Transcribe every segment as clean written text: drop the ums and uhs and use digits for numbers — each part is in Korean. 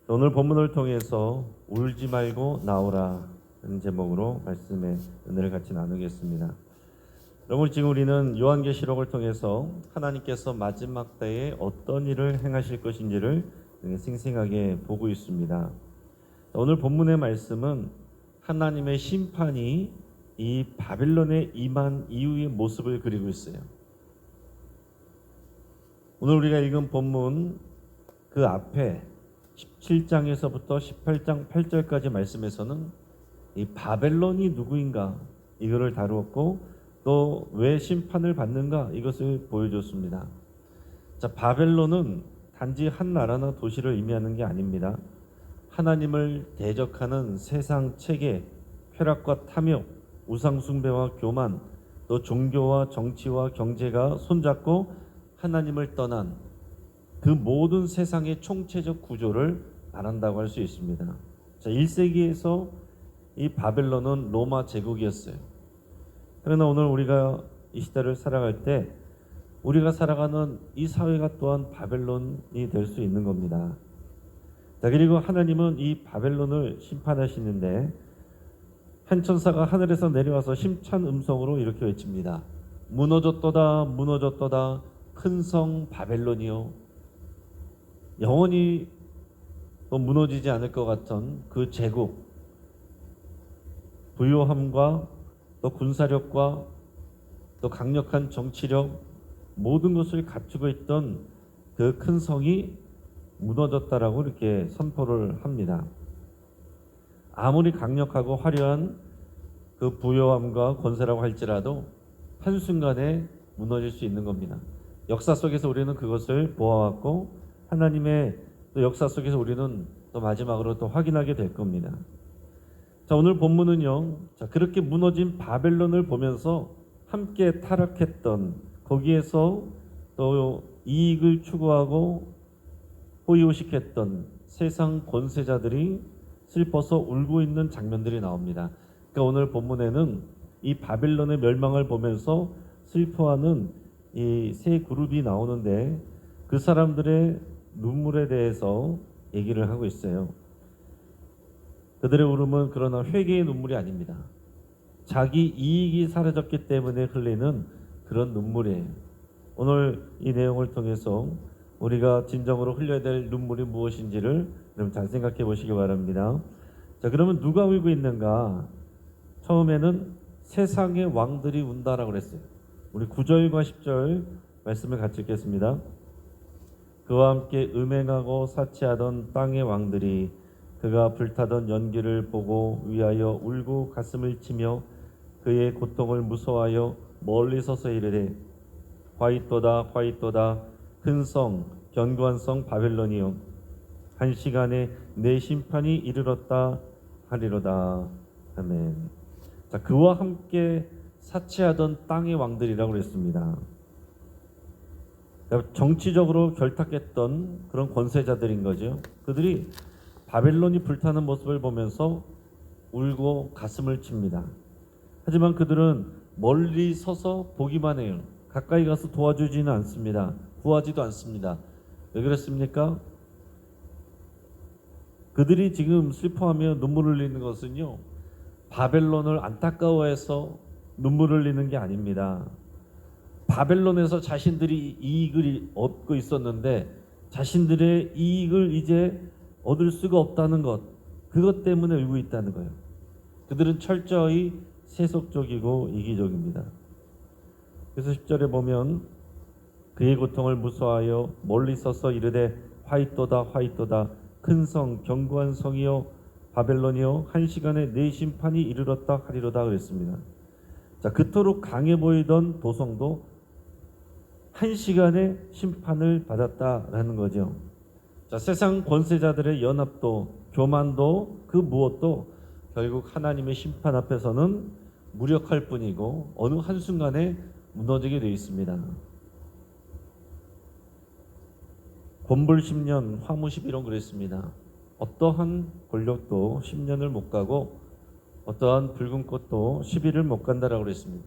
오늘 본문을 통해서 울지 말고 나오라 하는 제목으로 말씀의 은혜를 같이 나누겠습니다. 여러분, 지금 우리는 요한계시록을 통해서 하나님께서 마지막 때에 어떤 일을 행하실 것인지를 생생하게 보고 있습니다. 오늘 본문의 말씀은 하나님의 심판이 이 바벨론에 임한 이후의 모습을 그리고 있어요. 오늘 우리가 읽은 본문 그 앞에 17장에서부터 18장 8절까지 말씀에서는 이 바벨론이 누구인가 이거를 다루었고, 또 왜 심판을 받는가 이것을 보여줬습니다. 자, 바벨론은 단지 한 나라나 도시를 의미하는 게 아닙니다. 하나님을 대적하는 세상 체계, 쾌락과 탐욕, 우상 숭배와 교만, 또 종교와 정치와 경제가 손잡고 하나님을 떠난 그 모든 세상의 총체적 구조를 말한다고 할 수 있습니다. 자, 1세기에서 이 바벨론은 로마 제국이었어요. 그러나 오늘 우리가 이 시대를 살아갈 때 우리가 살아가는 이 사회가 또한 바벨론이 될 수 있는 겁니다. 자, 그리고 하나님은 이 바벨론을 심판하시는데 한 천사가 하늘에서 내려와서 심찬 음성으로 이렇게 외칩니다. 무너졌도다, 무너졌도다, 큰 성 바벨론이요. 영원히 또 무너지지 않을 것 같은 그 제국, 부요함과 또 군사력과 또 강력한 정치력, 모든 것을 갖추고 있던 그 큰 성이 무너졌다라고 이렇게 선포를 합니다. 아무리 강력하고 화려한 그 부요함과 권세라고 할지라도 한순간에 무너질 수 있는 겁니다. 역사 속에서 우리는 그것을 보아왔고, 하나님의 또 역사 속에서 우리는 또 마지막으로 또 확인하게 될 겁니다. 자, 오늘 본문은요, 자, 그렇게 무너진 바벨론을 보면서 함께 타락했던, 거기에서 또 이익을 추구하고 호의호식했던 세상 권세자들이 슬퍼서 울고 있는 장면들이 나옵니다. 그러니까 오늘 본문에는 이 바벨론의 멸망을 보면서 슬퍼하는 이 세 그룹이 나오는데, 그 사람들의 눈물에 대해서 얘기를 하고 있어요. 그들의 울음은 그러나 회개의 눈물이 아닙니다. 자기 이익이 사라졌기 때문에 흘리는 그런 눈물이에요. 오늘 이 내용을 통해서 우리가 진정으로 흘려야 될 눈물이 무엇인지를 여러분 잘 생각해 보시기 바랍니다. 자, 그러면 누가 울고 있는가? 처음에는 세상의 왕들이 운다라고 그랬어요. 우리 9절과 10절 말씀을 같이 읽겠습니다. 그와 함께 음행하고 사치하던 땅의 왕들이 그가 불타던 연기를 보고 위하여 울고 가슴을 치며 그의 고통을 무서워하여 멀리 서서 이르되 화이또다 화이또다 큰 성 견고한 성 바벨론이요 한 시간에 내 심판이 이르렀다 하리로다. 아멘. 자, 그와 함께 사치하던 땅의 왕들이라고 그랬습니다. 정치적으로 결탁했던 그런 권세자들인 거죠. 그들이 바벨론이 불타는 모습을 보면서 울고 가슴을 칩니다. 하지만 그들은 멀리 서서 보기만 해요. 가까이 가서 도와주지는 않습니다. 구하지도 않습니다. 왜 그랬습니까? 그들이 지금 슬퍼하며 눈물을 흘리는 것은요, 바벨론을 안타까워해서 눈물을 흘리는 게 아닙니다. 바벨론에서 자신들이 이익을 얻고 있었는데 자신들의 이익을 이제 얻을 수가 없다는 것, 그것 때문에 울고 있다는 거예요. 그들은 철저히 세속적이고 이기적입니다. 그래서 10절에 보면 그의 고통을 무서워하여 멀리 서서 이르되 화이또다 화이또다 큰 성 견고한 성이요 바벨론이요 한 시간에 내 심판이 이르렀다 하리로다 그랬습니다. 자, 그토록 강해 보이던 도성도 한 시간에 심판을 받았다라는 거죠. 자, 세상 권세자들의 연합도 교만도 그 무엇도 결국 하나님의 심판 앞에서는 무력할 뿐이고 어느 한순간에 무너지게 되어 있습니다. 곤불 10년 화무 11원 그랬습니다. 어떠한 권력도 10년을 못 가고 어떠한 붉은 꽃도 10일을 못 간다라고 그랬습니다.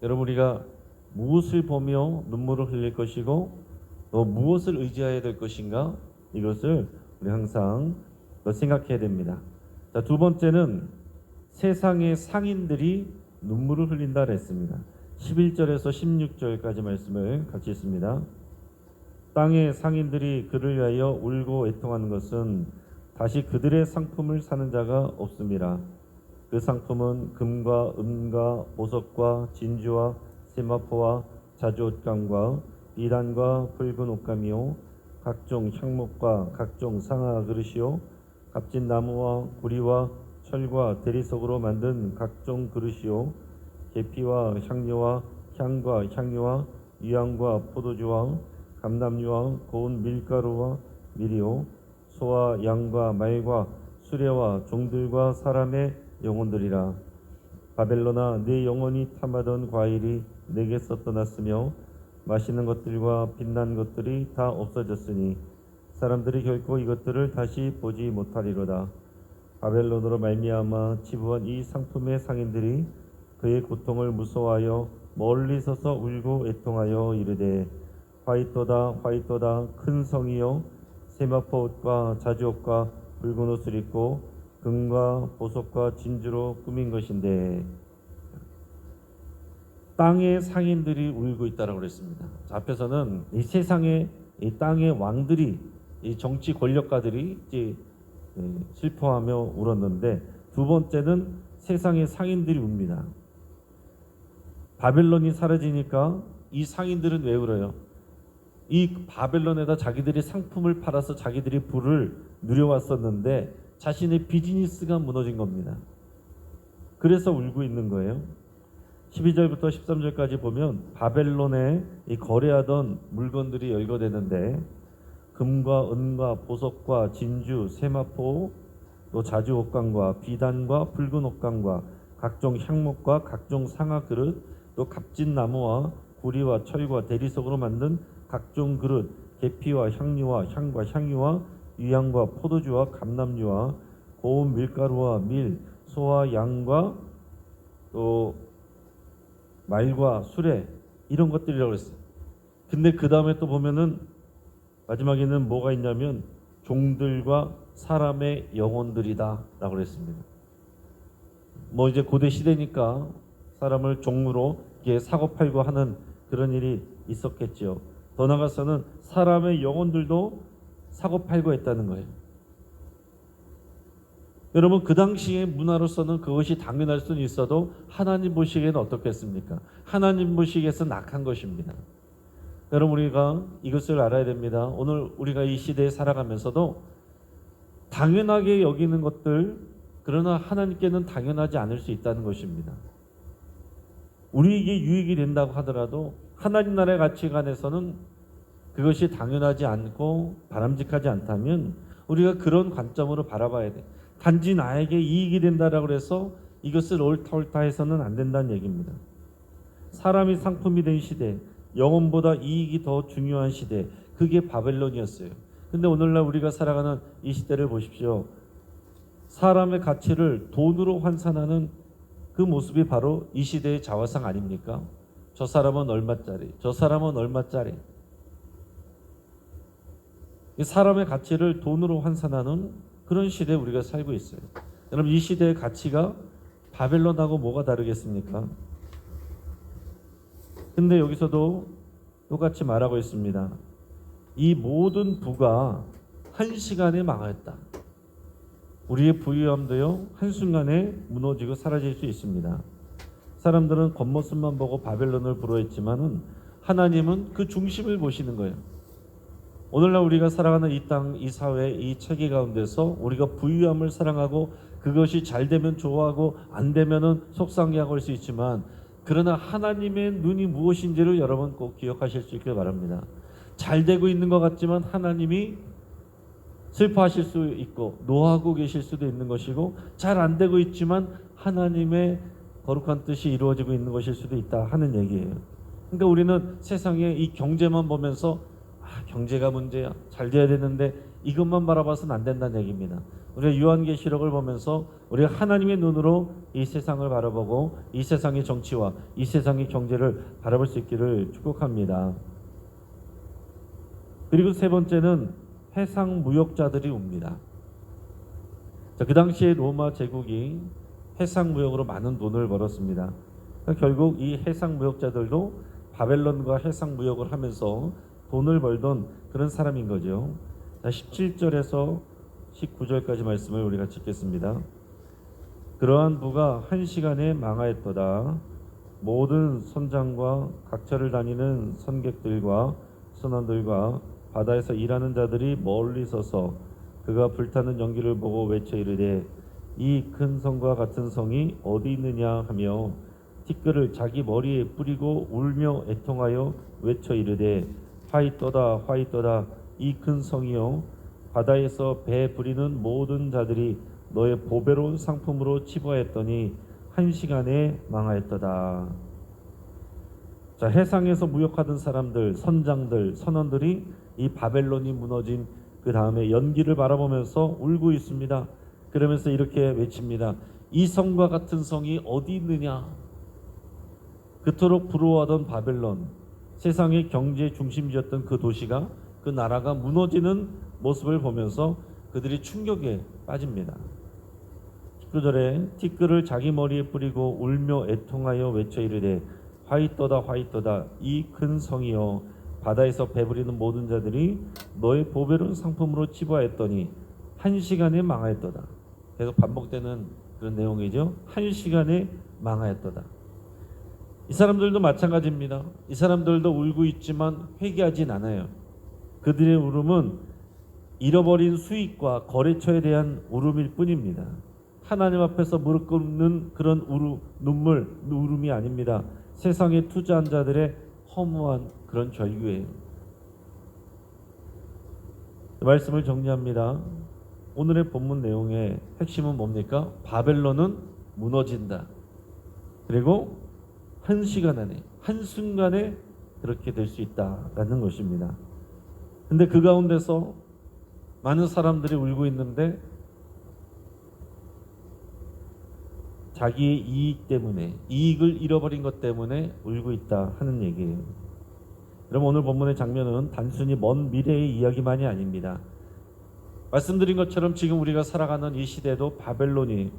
여러분, 우리가 무엇을 보며 눈물을 흘릴 것이고 또 무엇을 의지해야 될 것인가, 이것을 우리 항상 생각해야 됩니다. 자, 두 번째는 세상의 상인들이 눈물을 흘린다 그랬습니다. 11절에서 16절까지 말씀을 같이 읽습니다. 땅의 상인들이 그를 위하여 울고 애통하는 것은 다시 그들의 상품을 사는 자가 없음이라. 그 상품은 금과 은과 보석과 진주와 세마포와 자주옷감과 비단과 붉은 옷감이요 각종 향목과 각종 상아 그릇이요 값진 나무와 구리와 철과 대리석으로 만든 각종 그릇이요 계피와 향료와 향과 향유와 유향과 포도주와 감람유와 고운 밀가루와 밀이요 소와 양과 말과 수레와 종들과 사람의 영혼들이라. 바벨론아, 내 영혼이 탐하던 과일이 내게서 떠났으며 맛있는 것들과 빛난 것들이 다 없어졌으니 사람들이 결코 이것들을 다시 보지 못하리로다. 바벨론으로 말미암아 치부한 이 상품의 상인들이 그의 고통을 무서워하여 멀리 서서 울고 애통하여 이르되 화이토다 화이토다 큰 성이여 세마포 옷과 자주옷과 붉은 옷을 입고 금과 보석과 진주로 꾸민 것인데. 땅의 상인들이 울고 있다라고 그랬습니다. 앞에서는 이 세상의 이 땅의 왕들이 이 정치 권력가들이 이제 슬퍼하며 울었는데, 두 번째는 세상의 상인들이 웁니다. 바벨론이 사라지니까 이 상인들은 왜 울어요? 이 바벨론에다 자기들이 상품을 팔아서 자기들이 부를 누려왔었는데 자신의 비즈니스가 무너진 겁니다. 그래서 울고 있는 거예요. 12절부터 13절까지 보면 바벨론에 이 거래하던 물건들이 열거되는데 금과 은과 보석과 진주, 세마포, 또 자주 옷감과 비단과 붉은 옷감과 각종 향목과 각종 상아 그릇, 또 값진 나무와 구리와 철과 대리석으로 만든 각종 그릇, 계피와 향류와 향과 향유와 유향과 포도주와 감람유와 고운 밀가루와 밀, 소와 양과 또 말과 수레, 이런 것들이라고 했어요. 근데 그 다음에 또 보면은 마지막에는 뭐가 있냐면 종들과 사람의 영혼들이다 라고 했습니다. 뭐 이제 고대 시대니까 사람을 종으로 이렇게 사고 팔고 하는 그런 일이 있었겠죠. 더 나아가서는 사람의 영혼들도 사고 팔고 했다는 거예요. 여러분, 그 당시의 문화로서는 그것이 당연할 수는 있어도 하나님 보시기에는 어떻겠습니까? 하나님 보시기에서 악한 것입니다. 여러분, 우리가 이것을 알아야 됩니다. 오늘 우리가 이 시대에 살아가면서도 당연하게 여기는 것들, 그러나 하나님께는 당연하지 않을 수 있다는 것입니다. 우리에게 유익이 된다고 하더라도 하나님 나라의 가치관에서는 그것이 당연하지 않고 바람직하지 않다면 우리가 그런 관점으로 바라봐야 돼. 단지 나에게 이익이 된다라고 해서 이것을 옳다 해서는 안 된다는 얘기입니다. 사람이 상품이 된 시대, 영혼보다 이익이 더 중요한 시대, 그게 바벨론이었어요. 근데 오늘날 우리가 살아가는 이 시대를 보십시오. 사람의 가치를 돈으로 환산하는 그 모습이 바로 이 시대의 자화상 아닙니까? 저 사람은 얼마짜리, 저 사람은 얼마짜리. 이 사람의 가치를 돈으로 환산하는 그런 시대에 우리가 살고 있어요. 여러분, 이 시대의 가치가 바벨론하고 뭐가 다르겠습니까? 근데 여기서도 똑같이 말하고 있습니다. 이 모든 부가 한시간에 망했다. 우리의 부유함도요, 한순간에 무너지고 사라질 수 있습니다. 사람들은 겉모습만 보고 바벨론을 부러워했지만은 하나님은 그 중심을 보시는 거예요. 오늘날 우리가 살아가는 이 땅, 이 사회, 이 체계 가운데서 우리가 부유함을 사랑하고 그것이 잘 되면 좋아하고 안 되면은 속상해하고 할 수 있지만, 그러나 하나님의 눈이 무엇인지를 여러분 꼭 기억하실 수 있길 바랍니다. 잘 되고 있는 것 같지만 하나님이 슬퍼하실 수 있고 노하고 계실 수도 있는 것이고, 잘 안 되고 있지만 하나님의 거룩한 뜻이 이루어지고 있는 것일 수도 있다 하는 얘기예요. 그러니까 우리는 세상의 이 경제만 보면서 경제가 문제야, 잘 돼야 되는데 이것만 바라봐서는 안 된다는 얘기입니다. 우리가 요한계시록을 보면서 우리가 하나님의 눈으로 이 세상을 바라보고 이 세상의 정치와 이 세상의 경제를 바라볼 수 있기를 축복합니다. 그리고 세 번째는 해상 무역자들이 옵니다. 자, 그 당시에 로마 제국이 해상 무역으로 많은 돈을 벌었습니다. 그러니까 결국 이 해상 무역자들도 바벨론과 해상 무역을 하면서 돈을 벌던 그런 사람인 거죠. 자, 17절에서 19절까지 말씀을 우리가 읽겠습니다. 그러한 부가 한 시간에 망하였도다. 모든 선장과 각처를 다니는 선객들과 선원들과 바다에서 일하는 자들이 멀리 서서 그가 불타는 연기를 보고 외쳐 이르되 이 큰 성과 같은 성이 어디 있느냐 하며 티끌을 자기 머리에 뿌리고 울며 애통하여 외쳐 이르되 화이떠다 화이떠다 이 큰 성이요 바다에서 배 부리는 모든 자들이 너의 보배로운 상품으로 치부하였더니 한 시간에 망하였도다. 자, 해상에서 무역하던 사람들, 선장들, 선원들이 이 바벨론이 무너진 그 다음에 연기를 바라보면서 울고 있습니다. 그러면서 이렇게 외칩니다. 이 성과 같은 성이 어디 있느냐? 그토록 부러워하던 바벨론, 세상의 경제 중심지였던 그 도시가, 그 나라가 무너지는 모습을 보면서 그들이 충격에 빠집니다. 19절에 티끌을 자기 머리에 뿌리고 울며 애통하여 외쳐 이르되 화이떠다 화이떠다 이 큰 성이여 바다에서 배부리는 모든 자들이 너의 보배로운 상품으로 치부하였더니 한 시간에 망하였도다. 계속 반복되는 그런 내용이죠. 한 시간에 망하였도다. 이 사람들도 마찬가지입니다. 이 사람들도 울고 있지만 회개하진 않아요. 그들의 울음은 잃어버린 수익과 거래처에 대한 울음일 뿐입니다. 하나님 앞에서 무릎 꿇는 그런 울음이 아닙니다. 세상에 투자한 자들의 허무한 그런 절규예요. 말씀을 정리합니다. 오늘의 본문 내용의 핵심은 뭡니까? 바벨론은 무너진다. 그리고 한 시간 안에, 한순간에 그렇게 될 수 있다라는 것입니다. 근데 그 가운데서 많은 사람들이 울고 있는데 자기의 이익 때문에, 이익을 잃어버린 것 때문에 울고 있다 하는 얘기예요. 여러분, 오늘 본문의 장면은 단순히 먼 미래의 이야기만이 아닙니다. 말씀드린 것처럼 지금 우리가 살아가는 이 시대도 바벨론이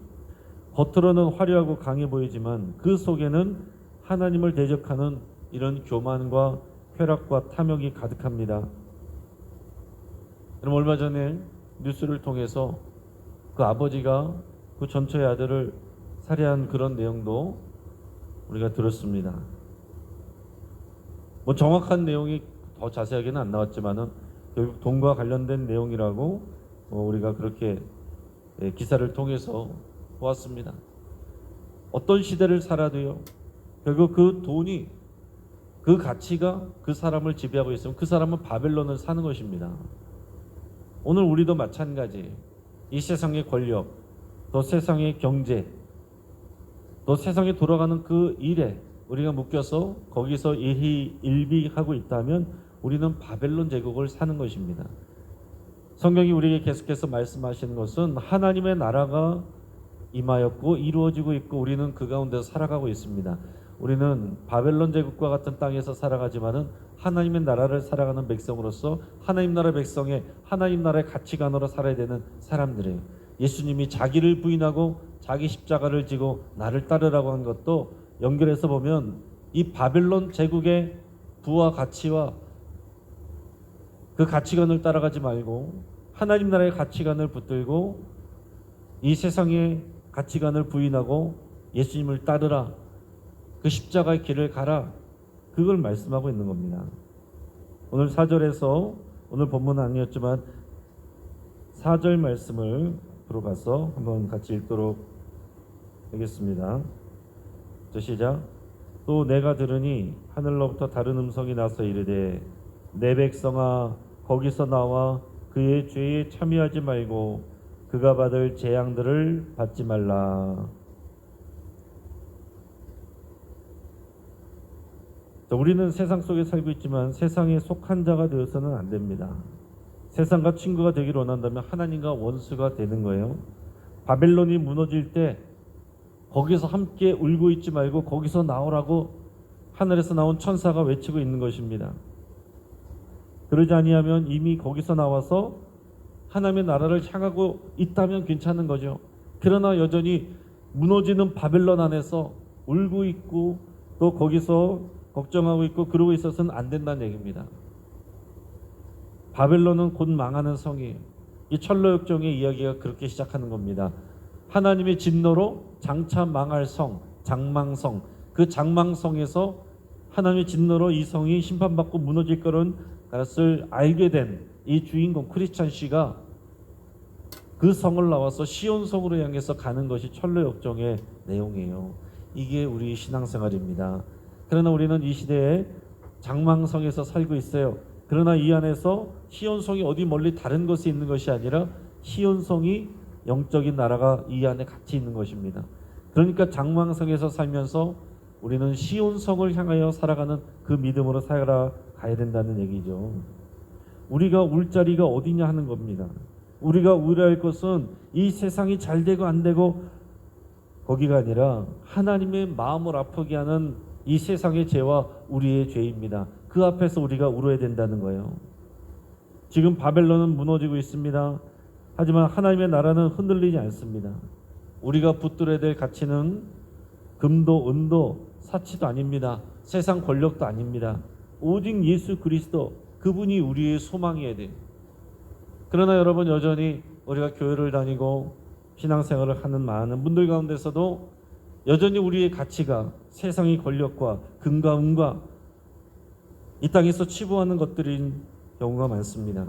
겉으로는 화려하고 강해 보이지만 그 속에는 하나님을 대적하는 이런 교만과 쾌락과 탐욕이 가득합니다. 여러분, 얼마 전에 뉴스를 통해서 그 아버지가 그 전처의 아들을 살해한 그런 내용도 우리가 들었습니다. 뭐 정확한 내용이 더 자세하게는 안 나왔지만은 결국 돈과 관련된 내용이라고 우리가 그렇게 기사를 통해서 보았습니다. 어떤 시대를 살아도요, 결국 그 돈이, 그 가치가 그 사람을 지배하고 있으면 그 사람은 바벨론을 사는 것입니다. 오늘 우리도 마찬가지예요. 이 세상의 권력, 또 세상의 경제, 또 세상에 돌아가는 그 일에 우리가 묶여서 거기서 일비하고 있다면 우리는 바벨론 제국을 사는 것입니다. 성경이 우리에게 계속해서 말씀하시는 것은 하나님의 나라가 임하였고 이루어지고 있고 우리는 그 가운데서 살아가고 있습니다. 우리는 바벨론 제국과 같은 땅에서 살아가지만은 하나님의 나라를 살아가는 백성으로서 하나님 나라 백성의 하나님 나라의 가치관으로 살아야 되는 사람들이에요. 예수님이 자기를 부인하고 자기 십자가를 지고 나를 따르라고 한 것도 연결해서 보면 이 바벨론 제국의 부와 가치와 그 가치관을 따라가지 말고 하나님 나라의 가치관을 붙들고 이 세상의 가치관을 부인하고 예수님을 따르라, 그 십자가의 길을 가라, 그걸 말씀하고 있는 겁니다. 오늘 4절에서 오늘 본문은 아니었지만 4절 말씀을 들어가서 한번 같이 읽도록 하겠습니다. 시작. 또 내가 들으니 하늘로부터 다른 음성이 나서 이르되 내 백성아 거기서 나와 그의 죄에 참여하지 말고 그가 받을 재앙들을 받지 말라. 우리는 세상 속에 살고 있지만 세상에 속한 자가 되어서는 안 됩니다. 세상과 친구가 되기를 원한다면 하나님과 원수가 되는 거예요. 바벨론이 무너질 때 거기서 함께 울고 있지 말고 거기서 나오라고 하늘에서 나온 천사가 외치고 있는 것입니다. 그러지 아니하면 이미 거기서 나와서 하나님의 나라를 향하고 있다면 괜찮은 거죠. 그러나 여전히 무너지는 바벨론 안에서 울고 있고 또 거기서 걱정하고 있고 그러고 있어서는 안 된다는 얘기입니다. 바벨론은 곧 망하는 성이에요. 이 철로역정의 이야기가 그렇게 시작하는 겁니다. 하나님의 진노로 장차 망할 성, 장망성, 그 장망성에서 하나님의 진노로 이 성이 심판받고 무너질 것을 알게 된 이 주인공 크리스찬 씨가 그 성을 나와서 시온성으로 향해서 가는 것이 철로역정의 내용이에요. 이게 우리 신앙생활입니다. 그러나 우리는 이 시대에 장망성에서 살고 있어요. 그러나 이 안에서 시온성이 어디 멀리 다른 것이 있는 것이 아니라 시온성이 영적인 나라가 이 안에 같이 있는 것입니다. 그러니까 장망성에서 살면서 우리는 시온성을 향하여 살아가는 그 믿음으로 살아가야 된다는 얘기죠. 우리가 울 자리가 어디냐 하는 겁니다. 우리가 우려할 것은 이 세상이 잘 되고 안 되고 거기가 아니라 하나님의 마음을 아프게 하는 이 세상의 죄와 우리의 죄입니다. 그 앞에서 우리가 울어야 된다는 거예요. 지금 바벨론은 무너지고 있습니다. 하지만 하나님의 나라는 흔들리지 않습니다. 우리가 붙들어야 될 가치는 금도 은도 사치도 아닙니다. 세상 권력도 아닙니다. 오직 예수 그리스도, 그분이 우리의 소망이어야 돼요. 그러나 여러분, 여전히 우리가 교회를 다니고 신앙생활을 하는 많은 분들 가운데서도 여전히 우리의 가치가 세상의 권력과 금과 은과 이 땅에서 치부하는 것들인 경우가 많습니다.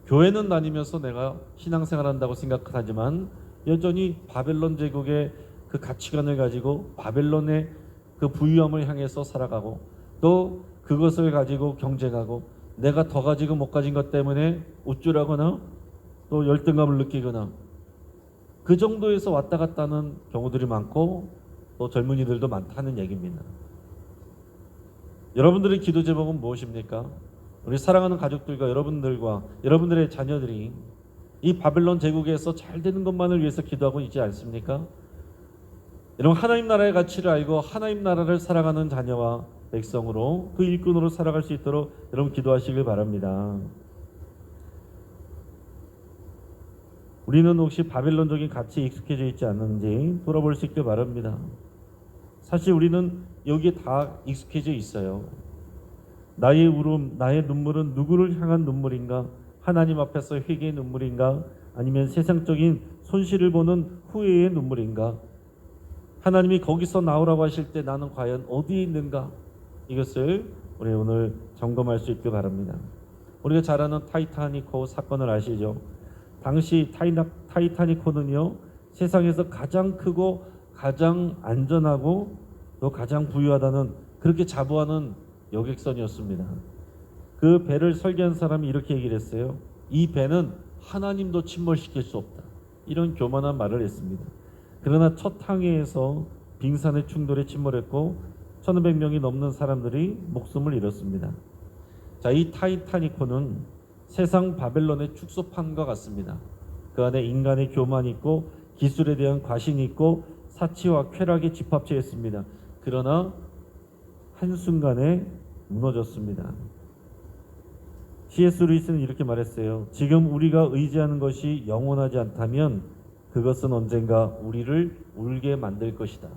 교회는 다니면서 내가 신앙생활한다고 생각하지만 여전히 바벨론 제국의 그 가치관을 가지고 바벨론의 그 부유함을 향해서 살아가고 또 그것을 가지고 경쟁하고 내가 더 가지고 못 가진 것 때문에 우쭐하거나 또 열등감을 느끼거나 그 정도에서 왔다 갔다 하는 경우들이 많고 또 젊은이들도 많다는 얘기입니다. 여러분들의 기도 제목은 무엇입니까? 우리 사랑하는 가족들과 여러분들과 여러분들의 자녀들이 이 바벨론 제국에서 잘 되는 것만을 위해서 기도하고 있지 않습니까? 여러분, 하나님 나라의 가치를 알고 하나님 나라를 살아가는 자녀와 백성으로 그 일꾼으로 살아갈 수 있도록 여러분 기도하시길 바랍니다. 우리는 혹시 바벨론적인 가치에 익숙해져 있지 않는지 돌아볼 수 있길 바랍니다. 사실 우리는 여기에 다 익숙해져 있어요. 나의 울음, 나의 눈물은 누구를 향한 눈물인가? 하나님 앞에서 회개의 눈물인가? 아니면 세상적인 손실을 보는 후회의 눈물인가? 하나님이 거기서 나오라고 하실 때 나는 과연 어디에 있는가? 이것을 우리 오늘 점검할 수 있길 바랍니다. 우리가 잘 아는 타이타닉호 사건을 아시죠? 당시 타이타닉호는요, 세상에서 가장 크고 가장 안전하고 또 가장 부유하다는 그렇게 자부하는 여객선이었습니다. 그 배를 설계한 사람이 이렇게 얘기를 했어요. 이 배는 하나님도 침몰시킬 수 없다. 이런 교만한 말을 했습니다. 그러나 첫 항해에서 빙산의 충돌에 침몰했고 1500명이 넘는 사람들이 목숨을 잃었습니다. 자, 이 타이타닉호는 세상 바벨론의 축소판과 같습니다. 그 안에 인간의 교만이 있고 기술에 대한 과신이 있고 사치와 쾌락이 집합체했습니다. 그러나 한순간에 무너졌습니다. C.S. 루이스는 이렇게 말했어요. 지금 우리가 의지하는 것이 영원하지 않다면 그것은 언젠가 우리를 울게 만들 것이다.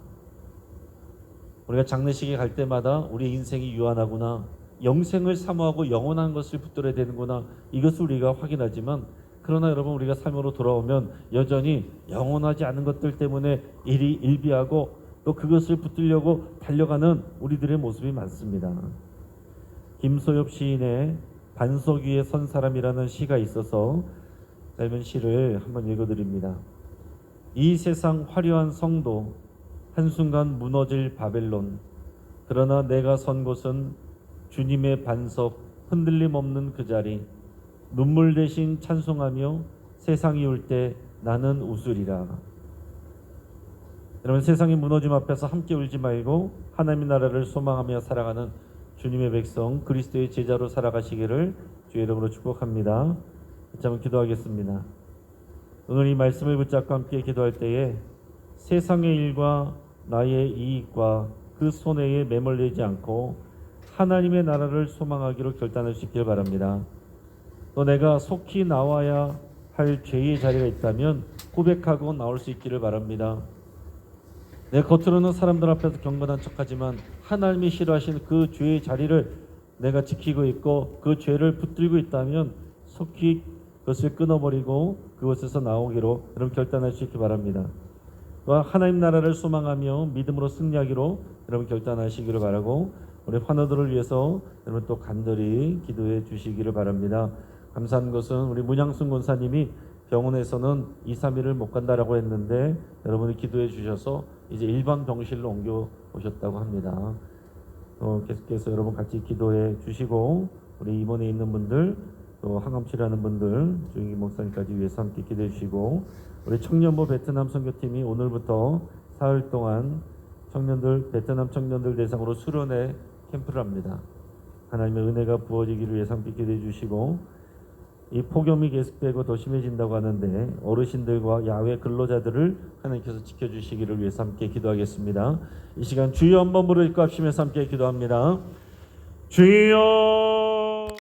우리가 장례식에 갈 때마다 우리의 인생이 유한하구나, 영생을 사모하고 영원한 것을 붙들어야 되는구나, 이것을 우리가 확인하지만 그러나 여러분, 우리가 삶으로 돌아오면 여전히 영원하지 않은 것들 때문에 일비하고 또 그것을 붙들려고 달려가는 우리들의 모습이 많습니다. 김소엽 시인의 반석 위에 선 사람이라는 시가 있어서 짧은 시를 한번 읽어드립니다. 이 세상 화려한 성도, 한순간 무너질 바벨론, 그러나 내가 선 곳은 주님의 반석, 흔들림 없는 그 자리, 눈물 대신 찬송하며 세상이 울 때 나는 웃으리라. 여러분, 세상이 무너짐 앞에서 함께 울지 말고 하나님의 나라를 소망하며 살아가는 주님의 백성, 그리스도의 제자로 살아가시기를 주의 이름으로 축복합니다. 한번 기도하겠습니다. 오늘 이 말씀을 붙잡고 함께 기도할 때에 세상의 일과 나의 이익과 그 손해에 매몰리지 않고 하나님의 나라를 소망하기로 결단할 수 있길 바랍니다. 또 내가 속히 나와야 할 죄의 자리가 있다면 고백하고 나올 수 있기를 바랍니다. 내 겉으로는 사람들 앞에서 경건한 척하지만 하나님이 싫어하시는 그 죄의 자리를 내가 지키고 있고 그 죄를 붙들고 있다면 속히 그것을 끊어버리고 그곳에서 나오기로 여러분 결단할 수 있기 바랍니다. 또한 하나님 나라를 소망하며 믿음으로 승리하기로 여러분 결단하시기를 바라고 우리 환우들을 위해서 여러분 또 간절히 기도해 주시기를 바랍니다. 감사한 것은 우리 문양순 권사님이 병원에서는 2, 3일을 못 간다라고 했는데 여러분이 기도해 주셔서 이제 일반 병실로 옮겨 오셨다고 합니다. 계속해서 여러분 같이 기도해 주시고 우리 임원에 있는 분들 또 항암 치료하는 분들 조영기 목사님까지 위해서 함께 기도해 주시고 우리 청년부 베트남 선교팀이 오늘부터 사흘 동안 청년들 베트남 청년들 대상으로 수련회 캠프를 합니다. 하나님의 은혜가 부어지기를 위해서 함께 기도해 주시고 이 폭염이 계속되고 더 심해진다고 하는데 어르신들과 야외 근로자들을 하나님께서 지켜주시기를 위해서 함께 기도하겠습니다. 이 시간 주여 한번 부르짖고 합심해서 함께 기도합니다. 주여